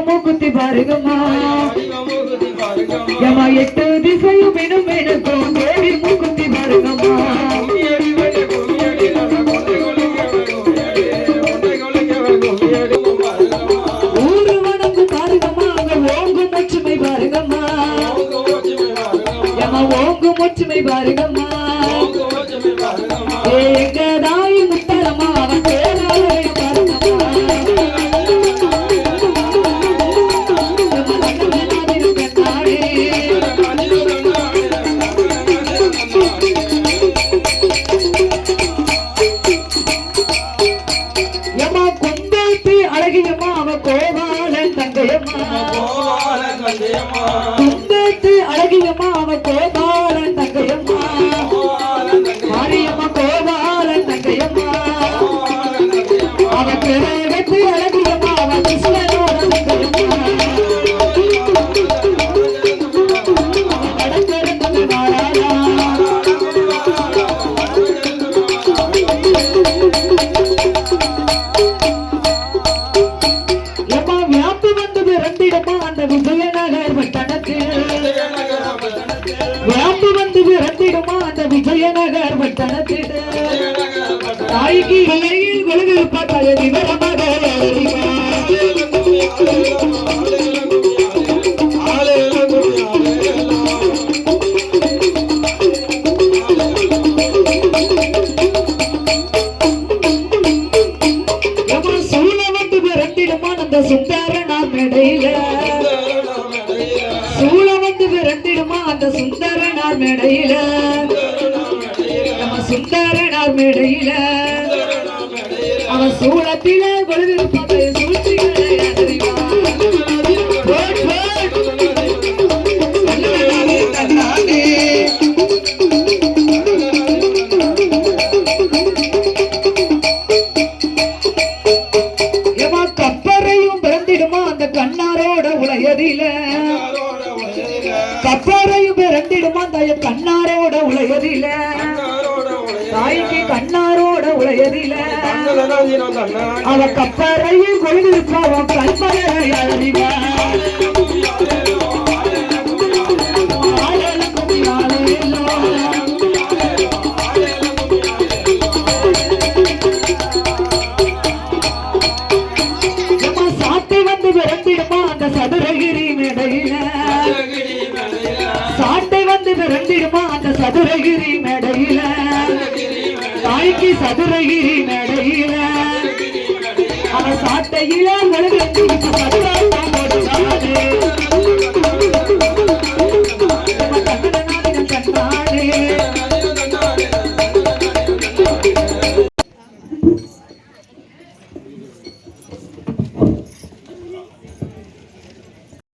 மூக்குத்தி பாருங்கம்மா ஏமா 8 திசையும் எனும் எனக்கும் தேவி மூக்குத்தி பாருங்கம்மா ஊரு வணங்கு பாருங்கம்மா அங்க ஓங்கு மொச்சுமை பாருங்கம்மா ஏமா ஓங்கு மொச்சுமை பாருங்கம்மா எங்க தாய் முத்தரம்மா அவன் தேனாலே குந்தத்து அழகியம்மா அவ கோபாலன் தங்கையம்மா மாரியம்மா கோபாலன் தங்கையம்மா அவ கிழக்கு அழகியம்மா அவ கிருஷ்ணனோட தங்கையம்மா கடற்கரை நாராயணா எம்மா வியாப்பு வந்தது ரெண்டிடமா அந்த விஜயநகர் பட்டணத்தில் வியாப்பு வந்தது ரெண்டிடமா அந்த விஜயநகர் பட்டணத்தில் தாய்க்கு இலையில் விழுவிருப்பாக்க விவரமாக சுந்தரனார் மேடையில சூழ வந்து விரண்டிடுமா அந்த சுந்தரனார் மேடையில நம்ம சுந்தரனார் மேடையில அவன் சூழத்தில கொழுவிருப்பதை சூழ்ச்சிகளை அறிவான் கண்ணாரோட உலகதில கப்பாரையும் பிறந்திடுமா தாய கண்ணாரோட உலகதில தாய்க்கு கண்ணாரோட உலகதில அவ கப்பாரையும் கொழுவிருப்பா அவன் கண்மலை அறிவா சதுரகிரி மேடையில சாட்டை வந்து விரண்டிடுமா அந்த சதுரகிரி மேடையில தாய்க்கு சதுரகிரி மேடையில அவன் சாட்டையில சதுர